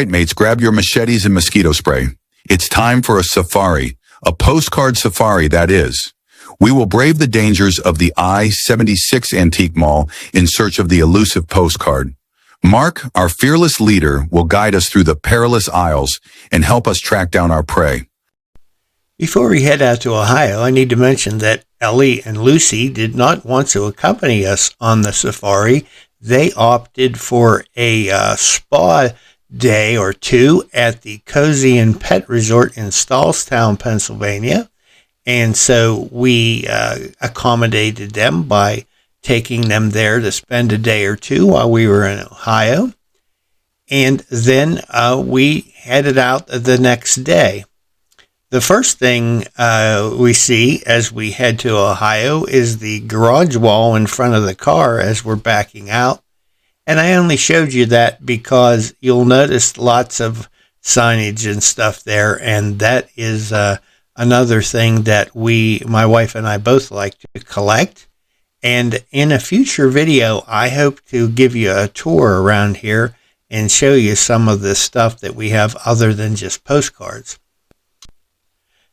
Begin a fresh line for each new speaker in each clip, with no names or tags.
right, mates, grab your machetes and mosquito spray. It's time for a safari, a postcard safari, that is. We will brave the dangers of the I-76 antique mall in search of the elusive postcard. Mark, our fearless leader, will guide us through the perilous aisles and help us track down our prey.
Before we head out to Ohio, I need to mention that Ellie and Lucy did not want to accompany us on the safari. They opted for a spa day or two at the Cozy and Pet Resort in Stallstown, Pennsylvania. And so we accommodated them by taking them there to spend a day or two while we were in Ohio. And then we headed out the next day. The first thing we see as we head to Ohio is the garage wall in front of the car as we're backing out. And I only showed you that because you'll notice lots of signage and stuff there. And that is another thing that my wife and I both like to collect. And in a future video, I hope to give you a tour around here and show you some of the stuff that we have other than just postcards.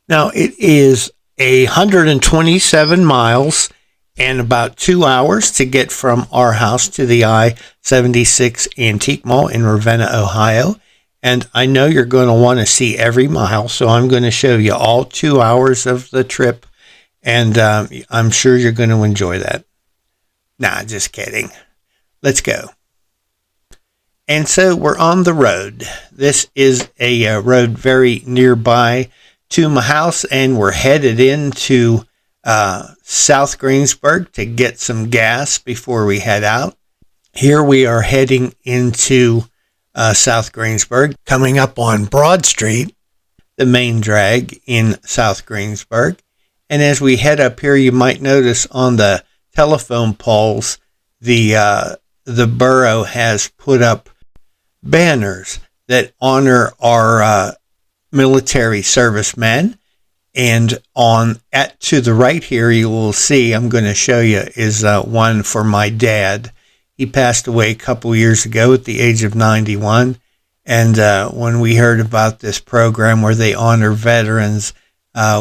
Now, it is 127 miles and about 2 hours to get from our house to the I-76 Antique Mall in Ravenna, Ohio. And I know you're going to want to see every mile, so I'm going to show you all 2 hours of the trip, and I'm sure you're going to enjoy that. Nah, just kidding. Let's go. And so we're on the road. This is a road very nearby to my house, and we're headed into South Greensburg to get some gas before we head out. Here we are heading into South Greensburg, coming up on Broad Street, the main drag in South Greensburg. And as we head up here, you might notice on the telephone poles, the borough has put up banners that honor our military servicemen. And to the right here, you will see, I'm going to show you, is one for my dad. He passed away a couple years ago at the age of 91. And when we heard about this program where they honor veterans,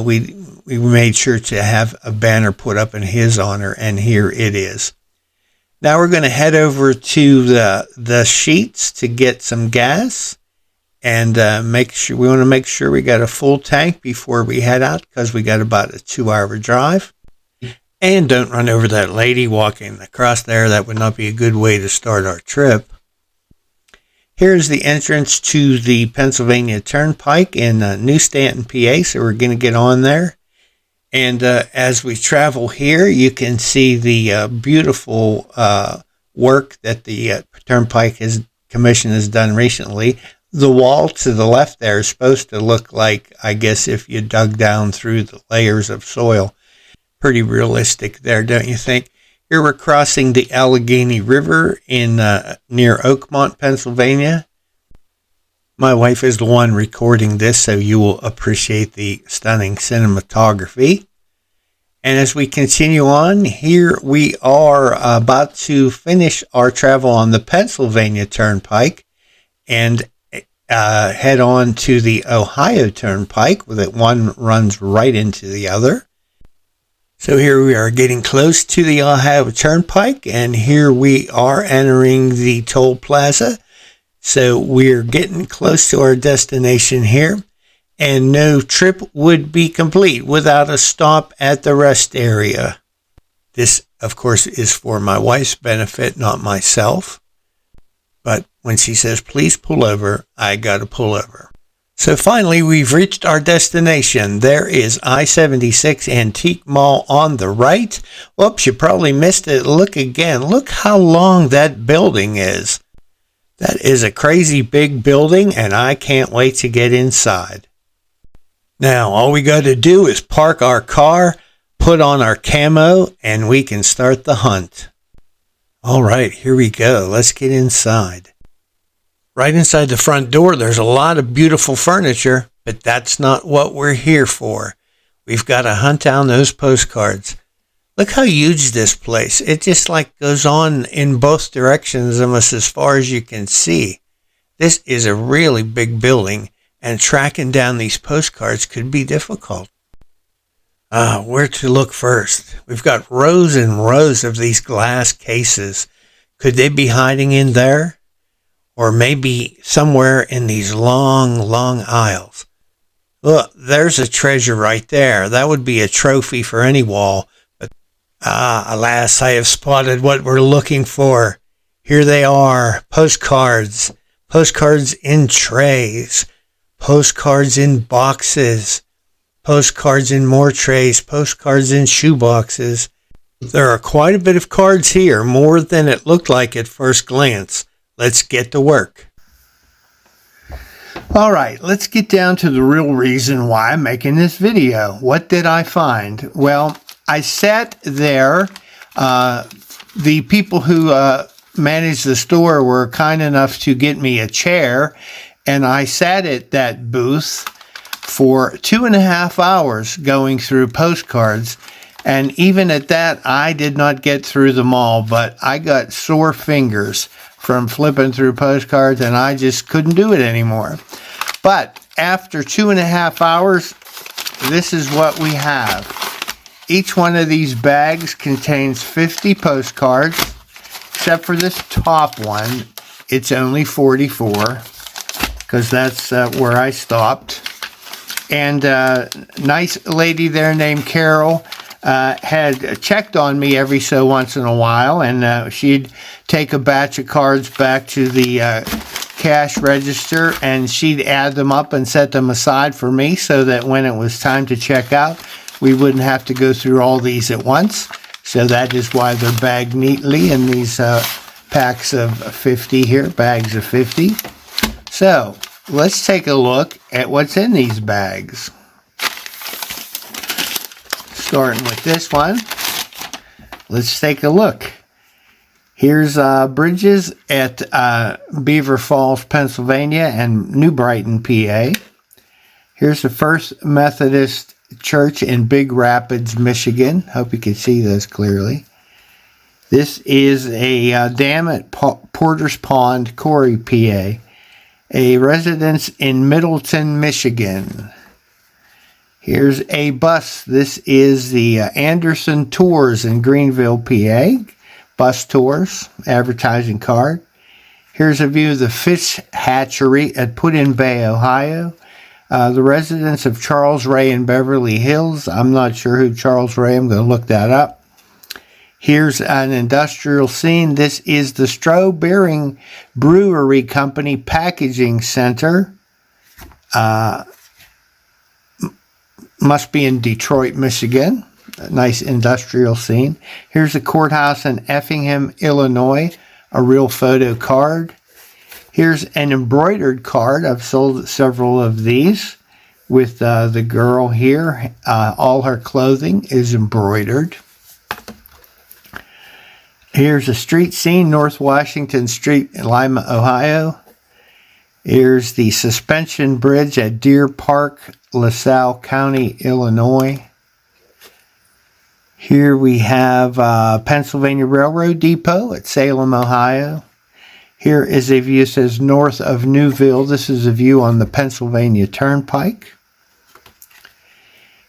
we made sure to have a banner put up in his honor, and here it is. Now we're going to head over to the Sheets to get some gas. And we want to make sure we got a full tank before we head out, because we got about a 2-hour drive. And don't run over that lady walking across there. That would not be a good way to start our trip. Here's the entrance to the Pennsylvania Turnpike in New Stanton, PA. So we're going to get on there. And as we travel here, you can see the beautiful work that the Turnpike Commission has done recently. The wall to the left there is supposed to look like, I guess, if you dug down through the layers of soil. Pretty realistic there, don't you think? Here we're crossing the Allegheny River in near Oakmont, Pennsylvania. My wife is the one recording this, so you will appreciate the stunning cinematography. And as we continue on, here we are about to finish our travel on the Pennsylvania Turnpike and head on to the Ohio Turnpike, where that one runs right into the other. So here we are getting close to the Ohio Turnpike, and here we are entering the toll plaza. So we're getting close to our destination here, and no trip would be complete without a stop at the rest area. This, of course, is for my wife's benefit, not myself. But when she says, please pull over, I got to pull over. So finally, we've reached our destination. There is I-76 Antique Mall on the right. Whoops, you probably missed it. Look again. Look how long that building is. That is a crazy big building, and I can't wait to get inside. Now, all we got to do is park our car, put on our camo, and we can start the hunt. All right, here we go. Let's get inside. Right inside the front door, there's a lot of beautiful furniture, but that's not what we're here for. We've got to hunt down those postcards. Look how huge this place. It just goes on in both directions, almost as far as you can see. This is a really big building, and tracking down these postcards could be difficult. Where to look first? We've got rows and rows of these glass cases. Could they be hiding in there? Or maybe somewhere in these long, long aisles. Look, there's a treasure right there. That would be a trophy for any wall. But, alas, I have spotted what we're looking for. Here they are, postcards. Postcards in trays. Postcards in boxes. Postcards in more trays. Postcards in shoe boxes. There are quite a bit of cards here, more than it looked like at first glance. Let's get to work. All right, let's get down to the real reason why I'm making this video. What did I find? Well, I sat there. The people who managed the store were kind enough to get me a chair, and I sat at that booth for 2.5 hours going through postcards. And even at that, I did not get through them all, but I got sore fingers from flipping through postcards, and I just couldn't do it anymore. But after 2.5 hours, this is what we have. Each one of these bags contains 50 postcards, except for this top one. It's only 44, because that's where I stopped. And a nice lady there named Carol had checked on me every so once in a while, and she'd take a batch of cards back to the cash register, and she'd add them up and set them aside for me so that when it was time to check out, we wouldn't have to go through all these at once. So that is why they're bagged neatly in these packs of 50 here, bags of 50. So let's take a look at what's in these bags. Starting with this one, let's take a look. Here's bridges at Beaver Falls, Pennsylvania, and New Brighton, PA. Here's the First Methodist Church in Big Rapids, Michigan. Hope you can see those clearly. This is a dam at Porter's Pond, Corey, PA. A residence in Middleton, Michigan. Here's a bus. This is the Anderson Tours in Greenville, PA. Bus tours, advertising card. Here's a view of the fish hatchery at Put-in Bay, Ohio. The residence of Charles Ray in Beverly Hills. I'm not sure who Charles Ray. I'm going to look that up. Here's an industrial scene. This is the Stroh Beering Brewery Company Packaging Center. Must be in Detroit, Michigan. A nice industrial scene. Here's a courthouse in Effingham, Illinois. A real photo card. Here's an embroidered card. I've sold several of these with the girl here. All her clothing is embroidered. Here's a street scene, North Washington Street in Lima, Ohio. Here's the suspension bridge at Deer Park, LaSalle County, Illinois. Here we have Pennsylvania Railroad Depot at Salem, Ohio. Here is a view that says north of Newville. This is a view on the Pennsylvania Turnpike.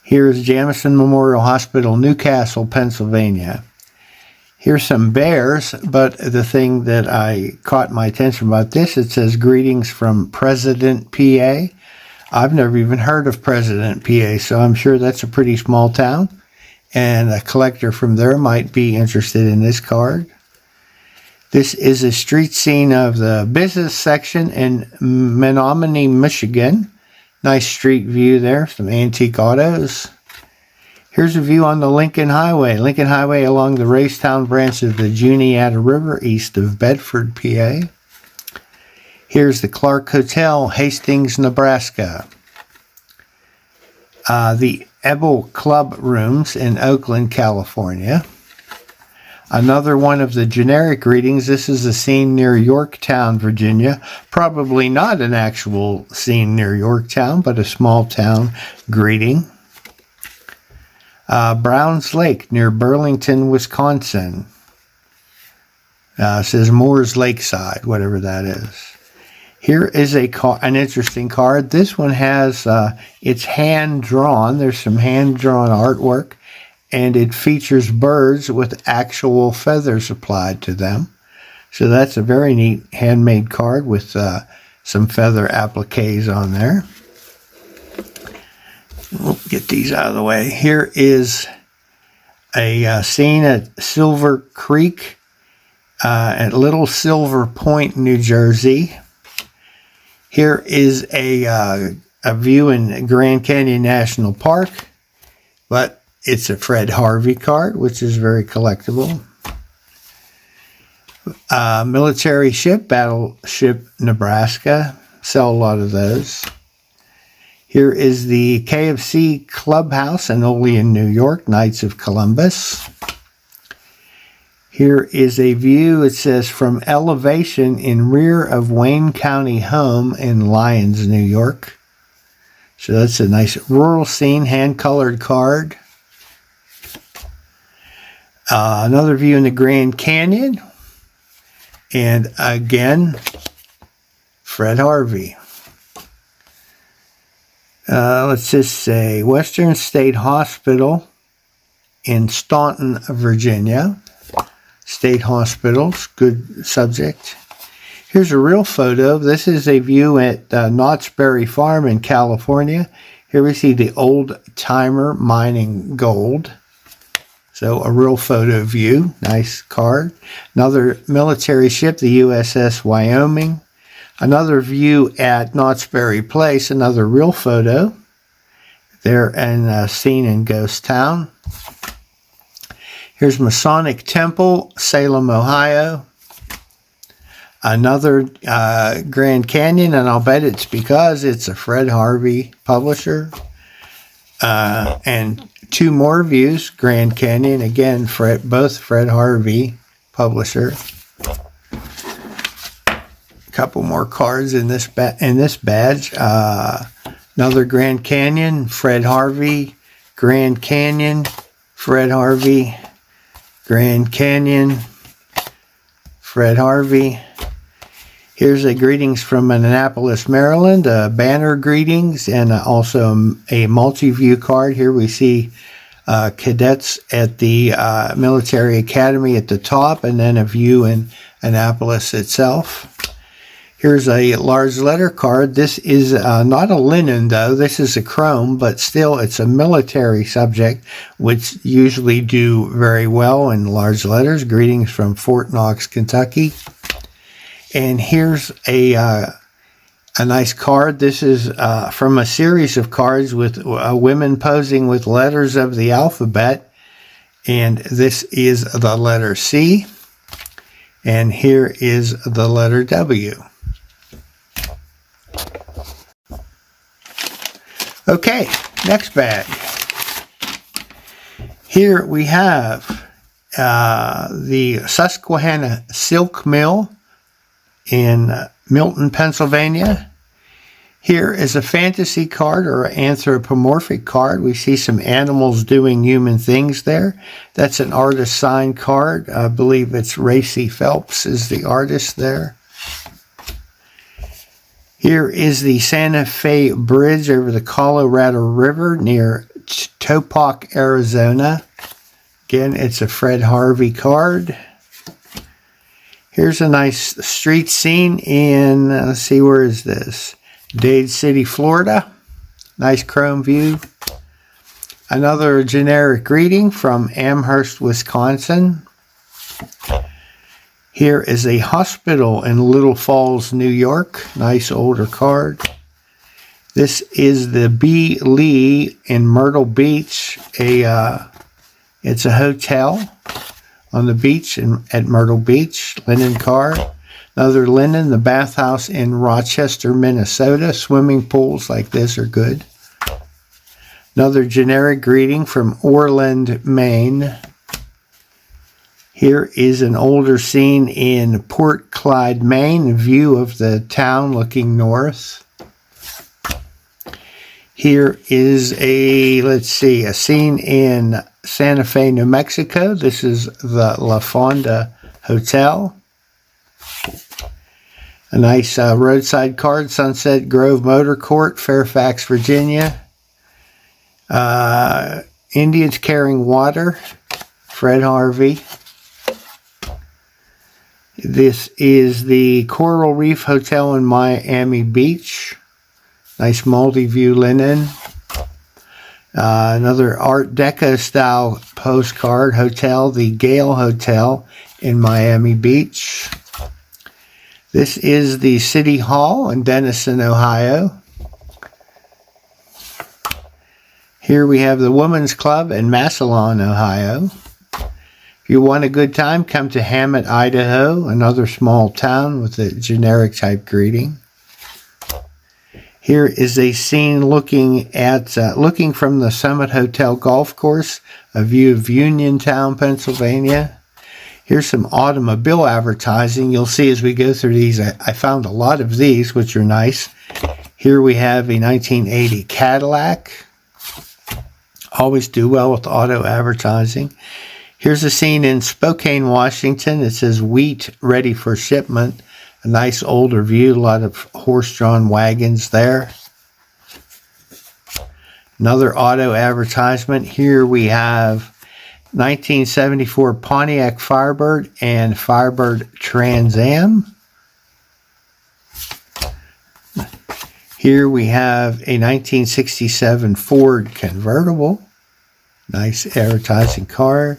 Here is Jamison Memorial Hospital, Newcastle, Pennsylvania. Here's some bears, but the thing that I caught my attention about this, it says greetings from President, PA. I've never even heard of President, PA, so I'm sure that's a pretty small town. And a collector from there might be interested in this card. This is a street scene of the business section in Menominee, Michigan. Nice street view there, some antique autos. Here's a view on the Lincoln Highway. Lincoln Highway along the Racetown branch of the Juniata River east of Bedford, PA. Here's the Clark Hotel, Hastings, Nebraska. The Ebel Club Rooms in Oakland, California. Another one of the generic greetings. This is a scene near Yorktown, Virginia. Probably not an actual scene near Yorktown, but a small town greeting. Browns Lake near Burlington, Wisconsin. It says Moore's Lakeside, whatever that is. Here is an interesting card. This one has, it's hand-drawn. There's some hand-drawn artwork, and it features birds with actual feathers applied to them. So that's a very neat handmade card with some feather appliques on there. We'll get these out of the way. Here is a scene at Silver Creek at Little Silver Point, New Jersey. Here is a view in Grand Canyon National Park, but it's a Fred Harvey card, which is very collectible. Military ship, Battleship Nebraska. Sell a lot of those. Here is the KFC Clubhouse in Olean, New York, Knights of Columbus. Here is a view, it says, from elevation in rear of Wayne County home in Lyons, New York. So that's a nice rural scene, hand-colored card. Another view in the Grand Canyon. And again, Fred Harvey. Let's just say Western State Hospital in Staunton, Virginia. State hospitals, good subject. Here's a real photo. This is a view at Knott's Berry Farm in California. Here we see the old timer mining gold. So a real photo view. Nice card. Another military ship, the USS Wyoming. Another view at Knott's Berry Place. Another real photo. There and scene in Ghost Town. Here's Masonic Temple, Salem, Ohio. Another Grand Canyon, and I'll bet it's because it's a Fred Harvey publisher. And two more views, Grand Canyon, again, both Fred Harvey publisher. A couple more cards in this badge. Another Grand Canyon, Fred Harvey, Grand Canyon, Fred Harvey, Grand Canyon, Fred Harvey. Here's a greetings from Annapolis, Maryland, banner greetings, and also a multi-view card. Here we see cadets at the military academy at the top, and then a view in Annapolis itself. Here's a large letter card. This is not a linen, though. This is a chrome, but still it's a military subject, which usually do very well in large letters. Greetings from Fort Knox, Kentucky. And here's a nice card. This is from a series of cards with women posing with letters of the alphabet. And this is the letter C. And here is the letter W. Okay, next bag. Here we have the Susquehanna Silk Mill in Milton, Pennsylvania. Here is a fantasy card or anthropomorphic card. We see some animals doing human things there. That's an artist signed card. I believe it's Racy Phelps is the artist there. Here is the Santa Fe Bridge over the Colorado River near Topak, Arizona. Again, it's a Fred Harvey card. Here's a nice street scene in, let's see, where is this? Dade City, Florida. Nice chrome view. Another generic greeting from Amherst, Wisconsin. Here is a hospital in Little Falls, New York. Nice older card. This is the B. Lee in Myrtle Beach. It's a hotel on the beach at Myrtle Beach. Linen card. Another linen, the bathhouse in Rochester, Minnesota. Swimming pools like this are good. Another generic greeting from Orland, Maine. Here is an older scene in Port Clyde, Maine, a view of the town looking north. Here is a scene in Santa Fe, New Mexico. This is the La Fonda Hotel. A nice roadside card, Sunset Grove Motor Court, Fairfax, Virginia. Indians Carrying Water, Fred Harvey. This is the Coral Reef Hotel in Miami Beach. Nice multi-view linen. Another Art Deco style postcard hotel, the Gale Hotel in Miami Beach. This is the City Hall in Denison, Ohio. Here we have the Women's Club in Massillon, Ohio. If you want a good time, come to Hammett, Idaho, another small town with a generic type greeting. Here is a scene looking from the Summit Hotel golf course, a view of Uniontown, Pennsylvania. Here's some automobile advertising. You'll see as we go through these, I found a lot of these, which are nice. Here we have a 1980 Cadillac. Always do well with auto advertising. Here's a scene in Spokane, Washington. It says wheat ready for shipment. A nice older view, a lot of horse-drawn wagons there. Another auto advertisement. Here we have 1974 Pontiac Firebird and Firebird Trans Am. Here we have a 1967 Ford convertible. Nice advertising car.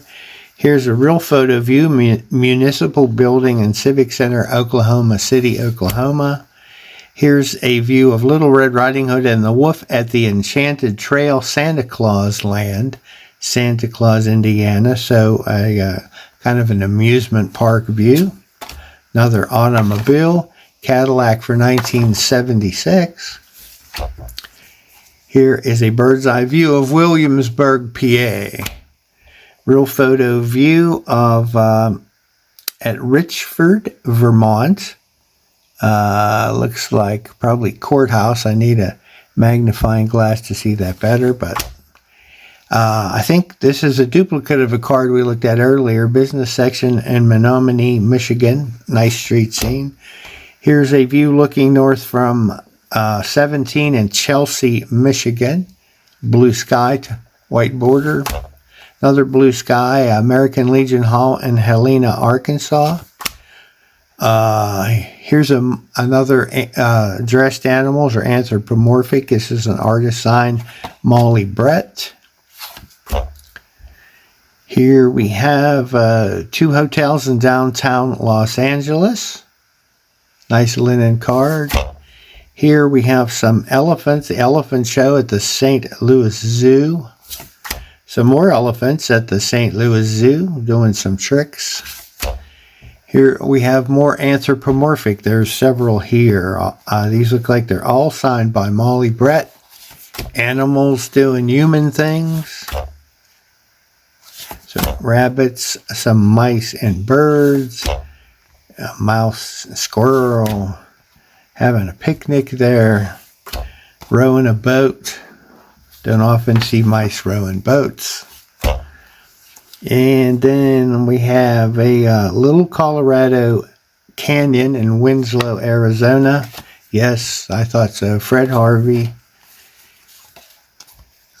Here's a real photo view, Municipal Building and Civic Center, Oklahoma City, Oklahoma. Here's a view of Little Red Riding Hood and the Wolf at the Enchanted Trail Santa Claus Land, Santa Claus, Indiana. So a kind of an amusement park view. Another automobile, Cadillac for 1976. Here is a bird's eye view of Williamsburg, PA. Real photo view of at Richford, Vermont. Looks like probably courthouse. I need a magnifying glass to see that better, but I think this is a duplicate of a card we looked at earlier. Business section in Menominee, Michigan. Nice street scene. Here's a view looking north from 17 in Chelsea, Michigan. Blue sky, white border. Another blue sky, American Legion Hall in Helena, Arkansas. Here's another dressed animals or anthropomorphic. This is an artist signed, Molly Brett. Here we have 2 hotels in downtown Los Angeles. Nice linen card. Here we have some elephants, the elephant show at the St. Louis Zoo. Some more elephants at the St. Louis Zoo doing some tricks. Here we have more anthropomorphic. There's several here. These look like they're all signed by Molly Brett. Animals doing human things. Some rabbits, some mice and birds. A mouse, a squirrel, having a picnic there. Rowing a boat. Don't often see mice rowing boats. And then we have a little Colorado Canyon in Winslow, Arizona. Yes, I thought so. Fred Harvey.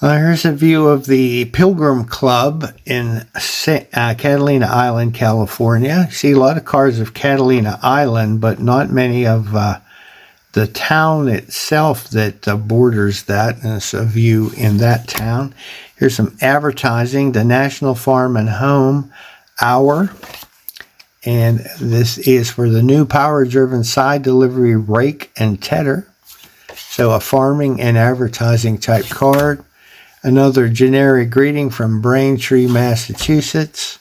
Here's a view of the Pilgrim Club in Catalina Island, California. You see a lot of cars of Catalina Island, but not many of the town itself that borders that. And it's a view in that town. Here's some advertising. The National Farm and Home Hour. And this is for the new power-driven side delivery rake and tedder. So a farming and advertising type card. Another generic greeting from Braintree, Massachusetts.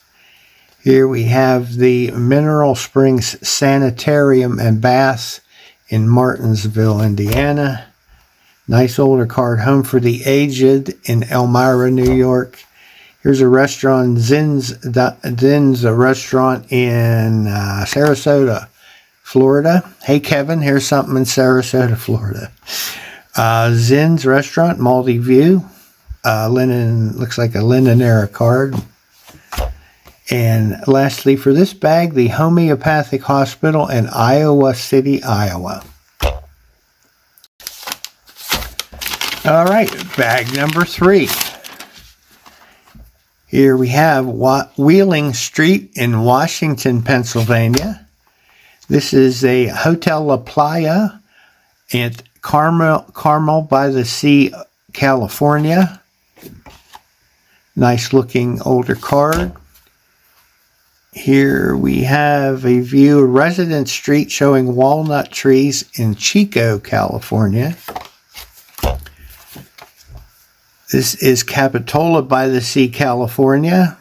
Here we have the Mineral Springs Sanitarium and Baths in Martinsville, Indiana. Nice older card, Home for the Aged in Elmira, New York. Here's a restaurant, Zin's a restaurant in Sarasota, Florida. Hey, Kevin, here's something in Sarasota, Florida. Zin's restaurant, multi-view. Linen, looks like a linen era card. And lastly, for this bag, the Homeopathic Hospital in Iowa City, Iowa. All right, bag number 3. Here we have Wheeling Street in Washington, Pennsylvania. This is a Hotel La Playa at Carmel by the Sea, California. Nice looking older card. Here we have a view of Resident Street showing walnut trees in Chico, California. This is Capitola by the Sea, California.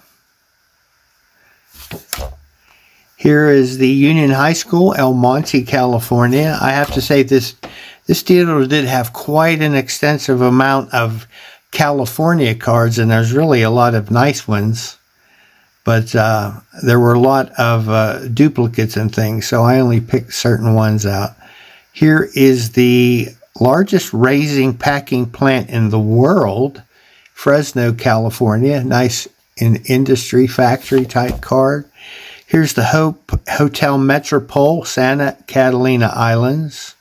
Here is the Union High School, El Monte, California. I have to say this dealer did have quite an extensive amount of California cards, and there's really a lot of nice ones. But there were a lot of duplicates and things, so I only picked certain ones out. Here is the largest raising packing plant in the world, Fresno, California. Nice industry factory type card. Here's the Hotel Metropole, Santa Catalina Islands.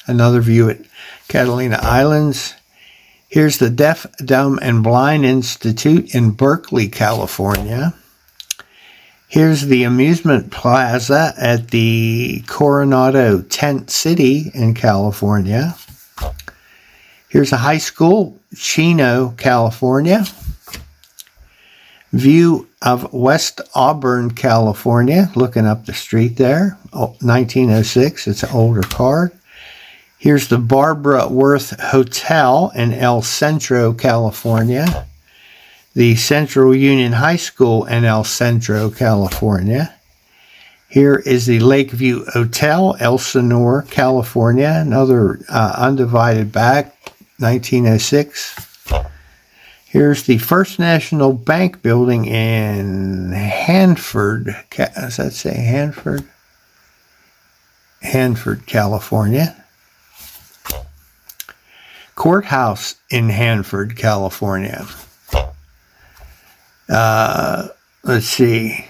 Another view at Catalina Islands. Here's the Deaf, Dumb, and Blind Institute in Berkeley, California. Here's the Amusement Plaza at the Coronado Tent City in California. Here's a high school, Chino, California. View of West Auburn, California, looking up the street there. 1906, it's an older card. Here's the Barbara Worth Hotel in El Centro, California. The Central Union High School in El Centro, California. Here is the Lakeview Hotel, Elsinore, California. Another undivided back, 1906. Here's the First National Bank building in Hanford. Does that say Hanford? Hanford, California. Courthouse in Hanford, California. Let's see.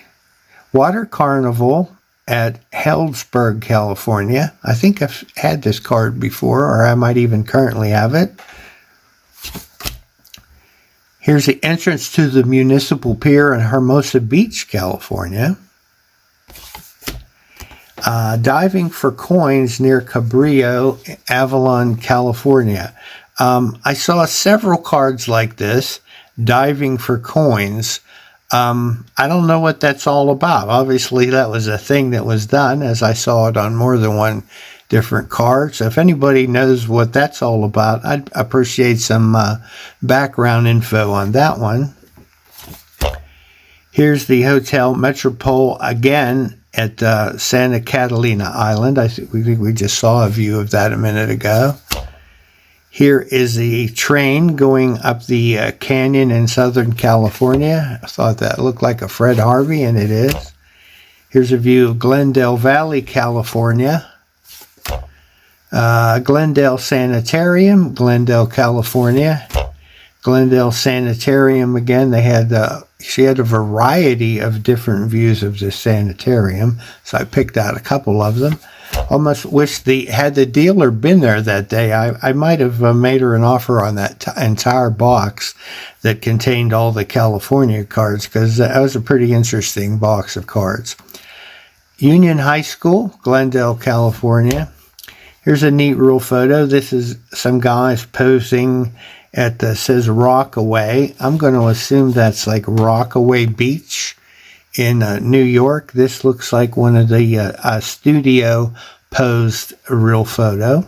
Water Carnival at Healdsburg, California. I think I've had this card before, or I might even currently have it. Here's the entrance to the Municipal Pier in Hermosa Beach, California. Diving for coins near Cabrillo, Avalon, California. I saw several cards like this, diving for coins. I don't know what that's all about. Obviously, that was a thing that was done, as I saw it on more than one different card. So if anybody knows what that's all about, I'd appreciate some background info on that one. Here's the Hotel Metropole again at Santa Catalina Island. I think we just saw a view of that a minute ago. Here is the train going up the canyon in Southern California. I thought that looked like a Fred Harvey, and it is. Here's a view of Glendale Valley, California. Glendale Sanitarium, Glendale, California. Glendale Sanitarium again. She had a variety of different views of the sanitarium, so I picked out a couple of them. Almost wish had the dealer been there that day, I might have made her an offer on that entire box that contained all the California cards, because that was a pretty interesting box of cards. Union High School, Glendale, California. Here's a neat real photo. This is some guys posing at says Rockaway. I'm going to assume that's like Rockaway Beach in New York. This looks like one of the studio posed real photo.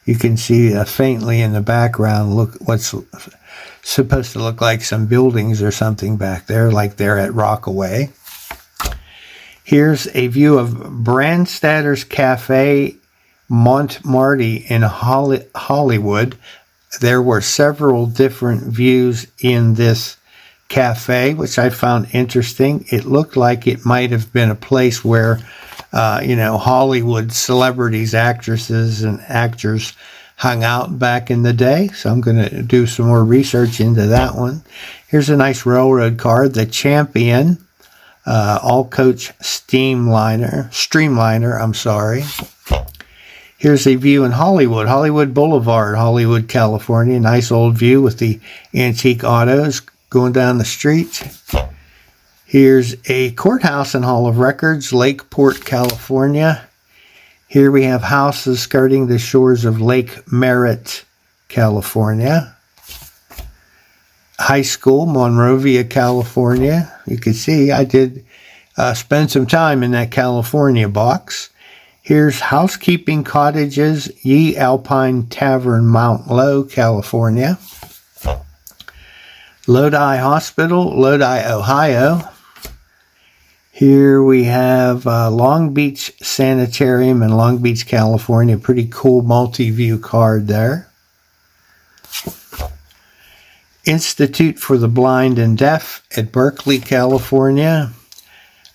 You can see faintly in the background, look what's supposed to look like some buildings or something back there, like they're at Rockaway. Here's a view of Brandstatter's Cafe, Montmartre in Hollywood. There were several different views in this cafe, which I found interesting. It looked like it might have been a place where, Hollywood celebrities, actresses, and actors hung out back in the day. So I'm going to do some more research into that one. Here's a nice railroad card, the Champion all-coach streamliner, I'm sorry. Here's a view in Hollywood Boulevard, Hollywood, California. Nice old view with the antique autos going down the street. Here's a courthouse and Hall of Records, Lakeport, California. Here we have houses skirting the shores of Lake Merritt, California. High School, Monrovia, California. You can see I did spend some time in that California box. Here's Housekeeping Cottages, Ye Alpine Tavern, Mount Lowe, California. Lodi Hospital, Lodi, Ohio. Here we have Long Beach Sanitarium in Long Beach, California. Pretty cool multi-view card there. Institute for the Blind and Deaf at Berkeley, California.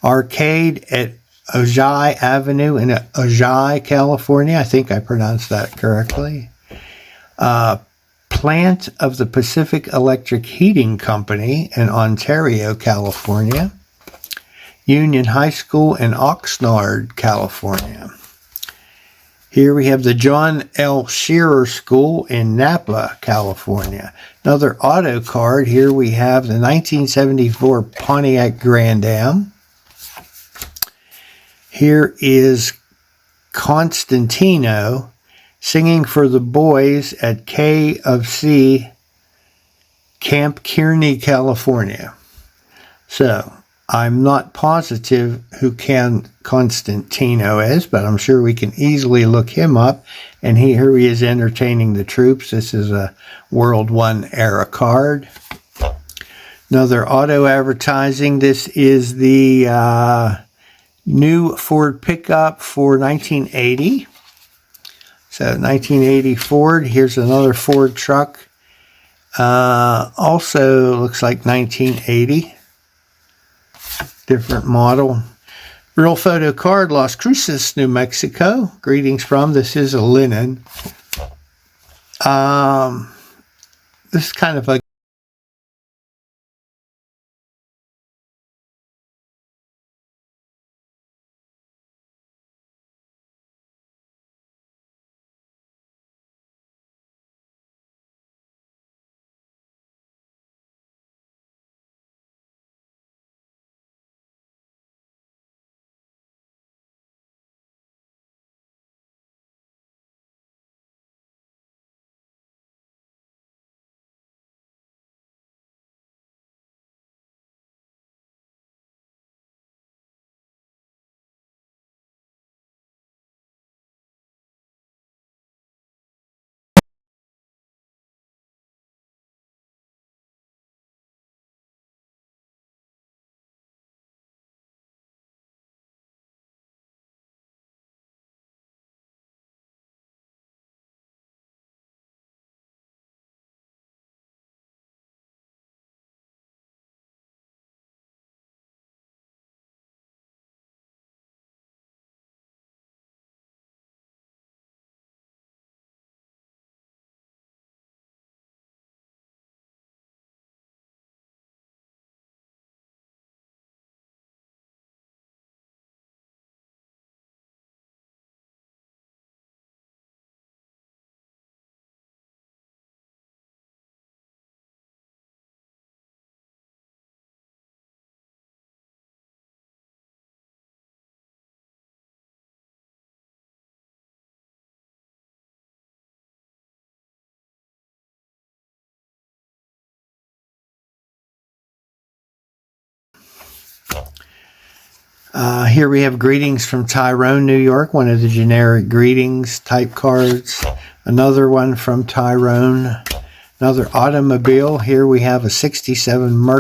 Arcade at Ojai Avenue in Ojai, California. I think I pronounced that correctly. Plant of the Pacific Electric Heating Company in Ontario, California. Union High School in Oxnard, California. Here we have the John L. Shearer School in Napa, California. Another auto card. Here we have the 1974 Pontiac Grand Am. Here is Constantino singing for the boys at K of C Camp Kearney, California. So, I'm not positive who Constantino is, but I'm sure we can easily look him up. And here he is entertaining the troops. This is a World I era card. Another auto advertising. This is the new Ford pickup for 1980. So 1980 Ford. Here's another Ford truck. Also looks like 1980. Different model. Real photo card, Las Cruces, New Mexico. Greetings from. This is a linen. This is kind of a here we have Greetings from Tyrone, New York, one of the generic greetings type cards. Another one from Tyrone. Another automobile. Here we have a 67 Mercury.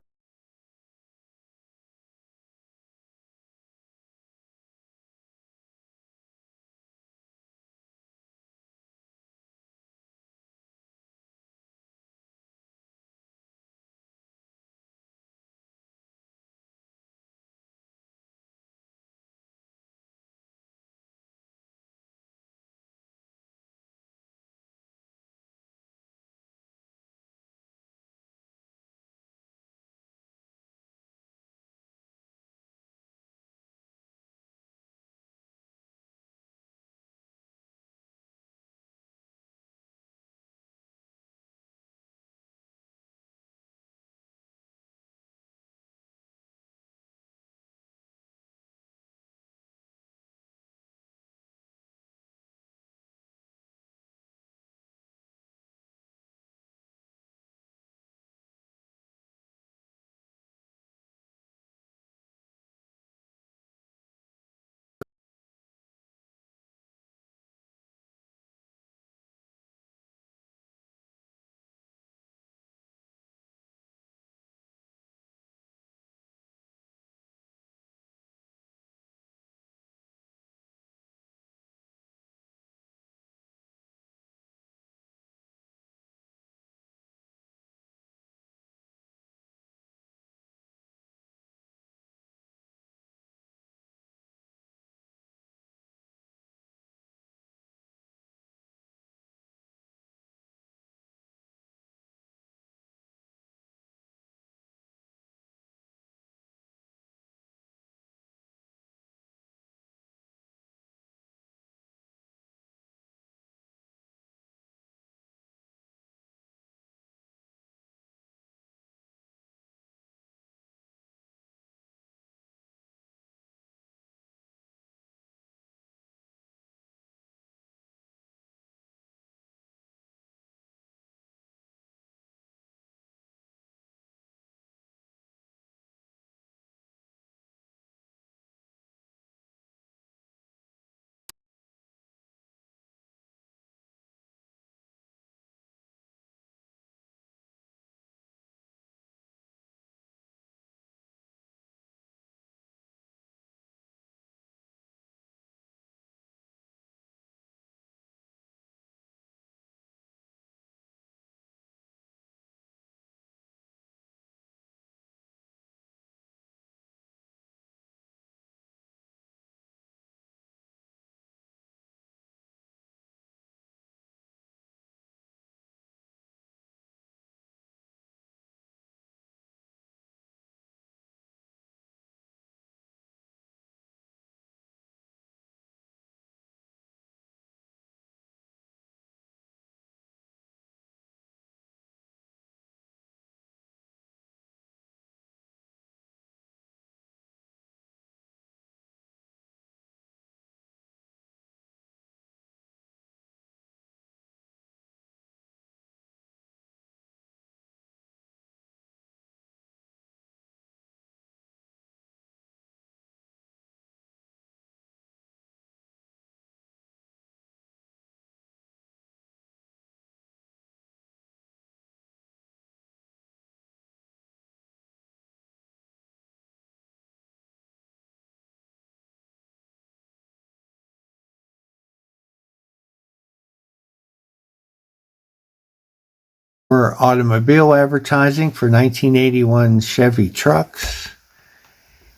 For automobile advertising for 1981 Chevy trucks.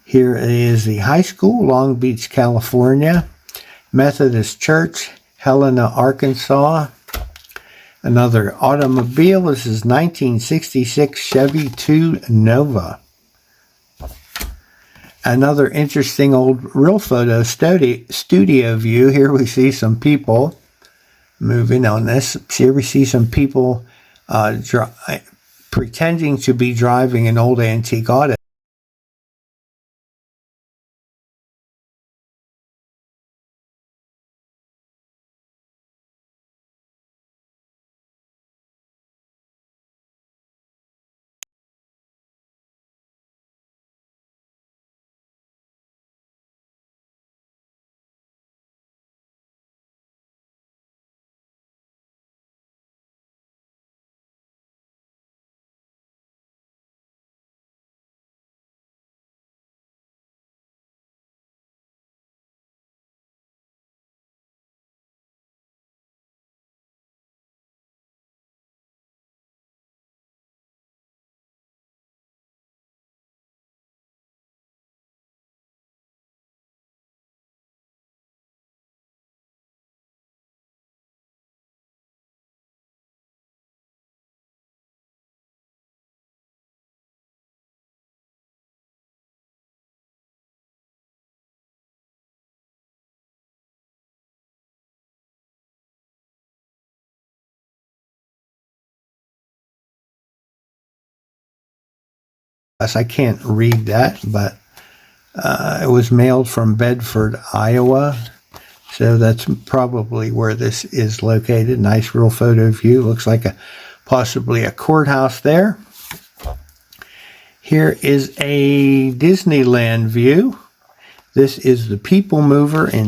Here is the high school, Long Beach, California. Methodist Church, Helena, Arkansas. Another automobile. This is 1966 Chevy 2 Nova. Another interesting old real photo studio view. Here we see some people moving on this. Here we see some people pretending to be driving an old antique auto. I can't read that, but it was mailed from Bedford, Iowa. So that's probably where this is located. Nice real photo view. Looks like possibly a courthouse there. Here is a Disneyland view. This is the People Mover in